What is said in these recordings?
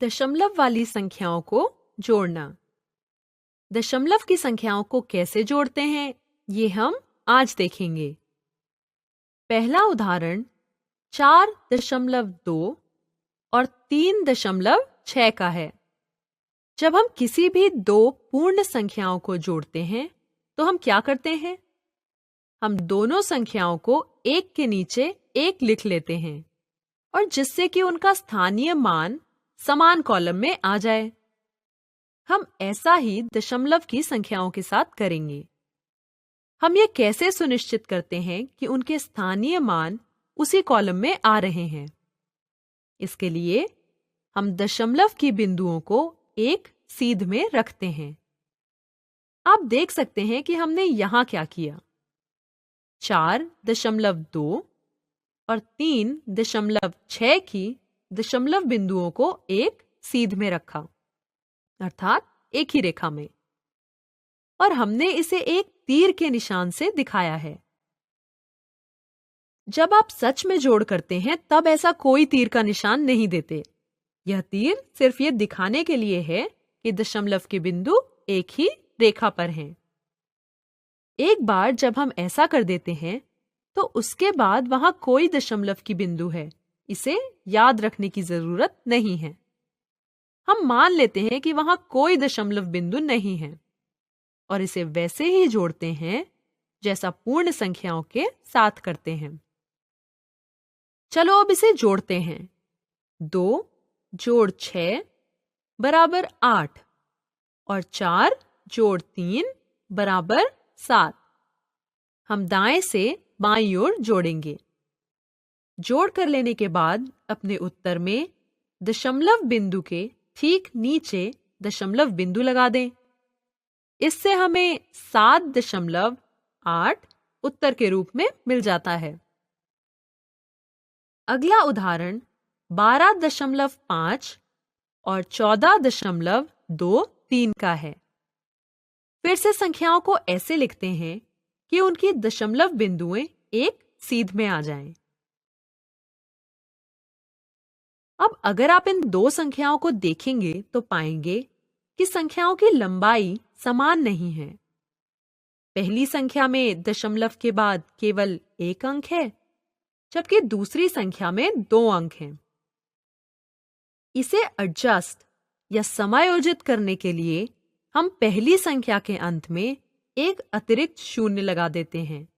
दशमलव वाली संख्याओं को जोड़ना। दशमलव की संख्याओं को कैसे जोड़ते हैं, ये हम आज देखेंगे। पहला उदाहरण 4.2 और 3.6 का है। जब हम किसी भी दो पूर्ण संख्याओं को जोड़ते हैं तो हम क्या करते हैं? हम दोनों संख्याओं को एक के नीचे एक लिख लेते हैं और जिससे कि उनका स्थानीय मान समान कॉलम में आ जाए। हम ऐसा ही दशमलव की संख्याओं के साथ करेंगे। हम ये कैसे सुनिश्चित करते हैं कि उनके स्थानीय मान उसी कॉलम में आ रहे हैं? इसके लिए हम दशमलव की बिंदुओं को एक सीध में रखते हैं। आप देख सकते हैं कि हमने यहां क्या किया। 4.2 और 3.6 की दशमलव बिंदुओं को एक सीध में रखा, अर्थात एक ही रेखा में, और हमने इसे एक तीर के निशान से दिखाया है। जब आप सच में जोड़ करते हैं तब ऐसा कोई तीर का निशान नहीं देते। यह तीर सिर्फ ये दिखाने के लिए है कि दशमलव के बिंदु एक ही रेखा पर हैं। एक बार जब हम ऐसा कर देते हैं तो उसके बाद वहां कोई दशमलव की बिंदु है, इसे याद रखने की जरूरत नहीं है। हम मान लेते हैं कि वहां कोई दशमलव बिंदु नहीं है और इसे वैसे ही जोड़ते हैं जैसा पूर्ण संख्याओं के साथ करते हैं। चलो अब इसे जोड़ते हैं। 2 जोड़ 6 बराबर 8 और 4 जोड़ 3 बराबर 7। हम दाएं से बाईं ओर जोड़ेंगे। जोड़ कर लेने के बाद अपने उत्तर में दशमलव बिंदु के ठीक नीचे दशमलव बिंदु लगा दें। इससे हमें 7.8 उत्तर के रूप में मिल जाता है। अगला उदाहरण 12.5 और 14.23 का है। फिर से संख्याओं को ऐसे लिखते हैं कि उनकी दशमलव बिंदुएं एक सीध में आ जाएं। अब अगर आप इन दो संख्याओं को देखेंगे तो पाएंगे कि संख्याओं की लंबाई समान नहीं है। पहली संख्या में दशमलव के बाद केवल एक अंक है, जबकि दूसरी संख्या में 2 अंक हैं। इसे एडजस्ट या समायोजित करने के लिए हम पहली संख्या के अंत में एक अतिरिक्त शून्य लगा देते हैं।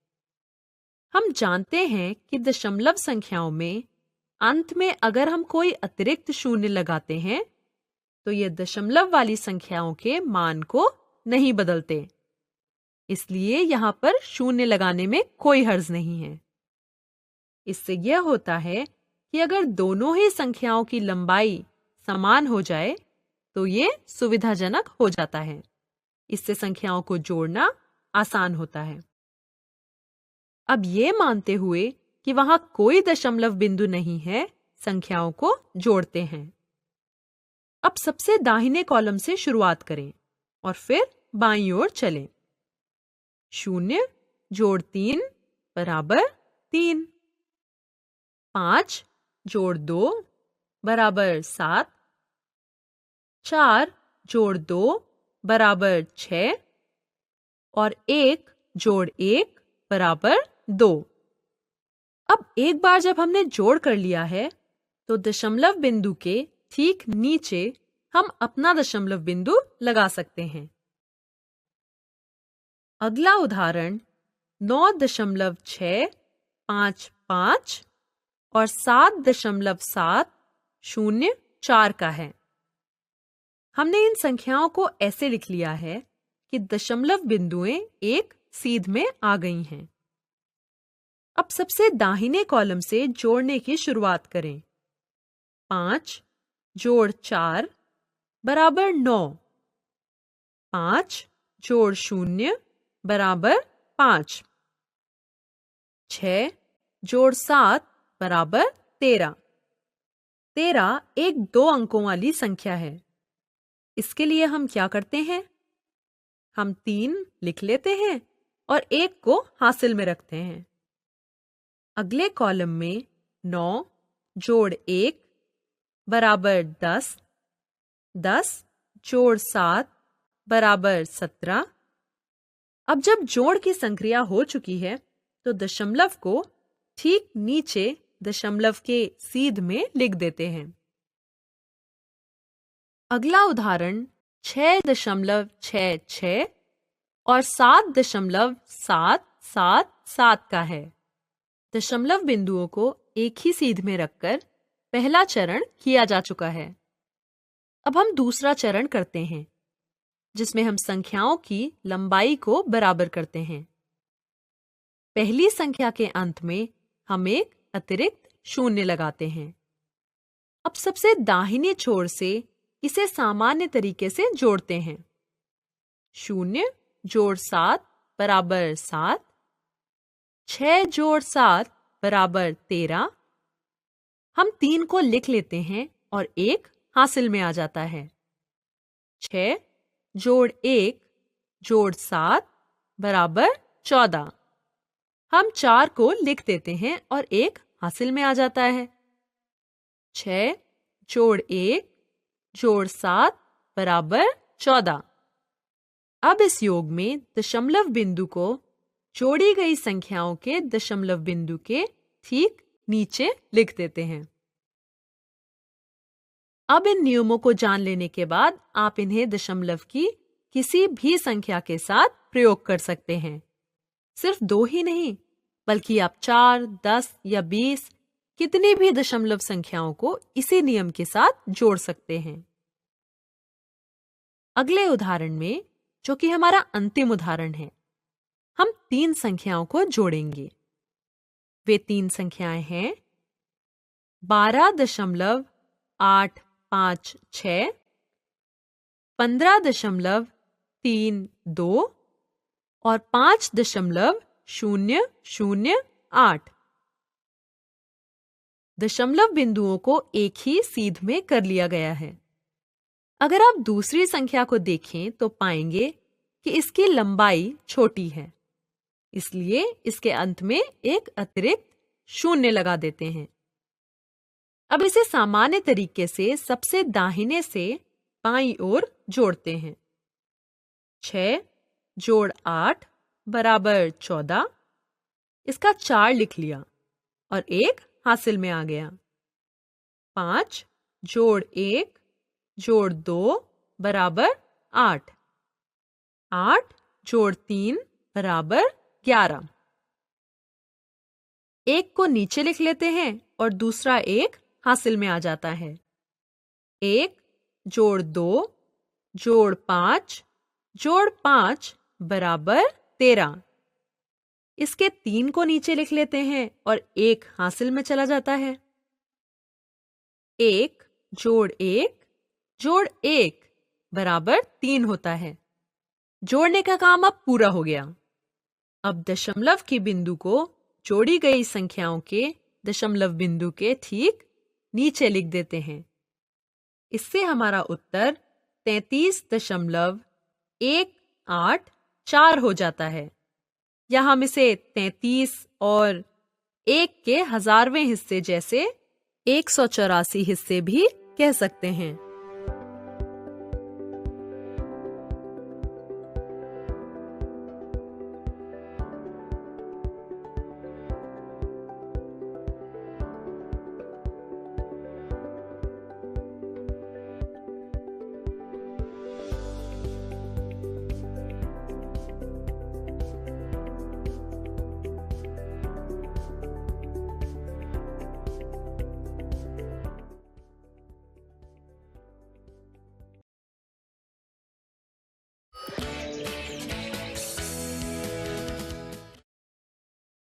हम जानते हैं कि दशमलव संख्याओं में अंत में अगर हम कोई अतिरिक्त शून्य लगाते हैं तो ये दशमलव वाली संख्याओं के मान को नहीं बदलते। इसलिए यहाँ पर शून्य लगाने में कोई हर्ज नहीं है। इससे यह होता है कि अगर दोनों ही संख्याओं की लंबाई समान हो जाए तो ये सुविधाजनक हो जाता है। इससे संख्याओं को जोड़ना आसान होता है। अब ये मानते हुए कि वहां कोई दशमलव बिंदु नहीं है, संख्याओं को जोड़ते हैं। अब सबसे दाहिने कॉलम से शुरुआत करें और फिर बाईं ओर चलें। 0 जोड़ 3 बराबर 3। 5 जोड़ 2 बराबर 7। 4 जोड़ 2 बराबर 6 और 1 जोड़ 1 बराबर 2। अब एक बार जब हमने जोड़ कर लिया है तो दशमलव बिंदु के ठीक नीचे हम अपना दशमलव बिंदु लगा सकते हैं। अगला उदाहरण 9.655 और 7.704 का है। हमने इन संख्याओं को ऐसे लिख लिया है कि दशमलव बिंदुएं एक सीध में आ गई हैं। अब सबसे दाहिने कॉलम से जोड़ने की शुरुआत करें। 5 जोड़ 4 बराबर 9। 5 जोड़ 0 बराबर 5। 6 जोड़ 7 बराबर 13। 13 एक 2 अंकों वाली संख्या है। इसके लिए हम क्या करते हैं? हम 3 लिख लेते हैं और 1 को हासिल में रखते हैं। अगले कॉलम में 9 जोड़ 1 बराबर 10 10 जोड़ 7 बराबर 17। अब जब जोड़ की संक्रिया हो चुकी है तो दशमलव को ठीक नीचे दशमलव के सीध में लिख देते हैं। अगला उदाहरण 6.66 और 7.777 का है। दशमलव बिंदुओं को एक ही सीध में रखकर पहला चरण किया जा चुका है। अब हम दूसरा चरण करते हैं, जिसमें हम संख्याओं की लंबाई को बराबर करते हैं। पहली संख्या के अंत में हम एक अतिरिक्त शून्य लगाते हैं। अब सबसे दाहिने छोर से इसे सामान्य तरीके से जोड़ते हैं। 0 जोड़ 7 बराबर 7, 6 जोड़ 7 बराबर 13। हम 3 को लिख लेते हैं और 1 हासिल में आ जाता है। 6 जोड़ 1 जोड़ 7 बराबर 14। हम 4 को लिख देते हैं और 1 हासिल में आ जाता है। 6 जोड़ 1 जोड़ 7 बराबर 14। अब इस योग में दशमलव बिंदु को जोड़ी गई संख्याओं के दशमलव बिंदु के ठीक नीचे लिख देते हैं। अब इन नियमों को जान लेने के बाद आप इन्हें दशमलव की किसी भी संख्या के साथ प्रयोग कर सकते हैं। सिर्फ 2 ही नहीं, बल्कि आप 4, 10 या 20 कितनी भी दशमलव संख्याओं को इसी नियम के साथ जोड़ सकते हैं। अगले उदाहरण में, जो कि हमारा अंतिम उदाहरण है, हम 3 संख्याओं को जोड़ेंगे। वे 3 संख्याएं हैं 12.856, 15.32 और 5.008। दशमलव बिंदुओं को एक ही सीध में कर लिया गया है। अगर आप दूसरी संख्या को देखें तो पाएंगे कि इसकी लंबाई छोटी है, इसलिए इसके अंत में एक अतिरिक्त शून्य लगा देते हैं। अब इसे सामान्य तरीके से सबसे दाहिने से बाईं ओर जोड़ते हैं। 6 जोड़ 8 बराबर 14। इसका 4 लिख लिया और 1 हासिल में आ गया। 5 जोड़ 1 जोड़ 2 बराबर 8। 8 जोड़ 3 बराबर 11। 1 को नीचे लिख लेते हैं और दूसरा 1 हासिल में आ जाता है। 1 जोड़ 2 जोड़ 5 जोड़ 5 बराबर 13। इसके 3 को नीचे लिख लेते हैं और 1 हासिल में चला जाता है। 1 जोड़ 1 जोड़ 1 बराबर 3 होता है। जोड़ने का काम अब पूरा हो गया। अब दशमलव के बिंदु को जोड़ी गई संख्याओं के दशमलव बिंदु के ठीक नीचे लिख देते हैं। इससे हमारा उत्तर 33.184 हो जाता है, या हम इसे 33 और 1 के 1000वें हिस्से जैसे 184 हिस्से भी कह सकते हैं।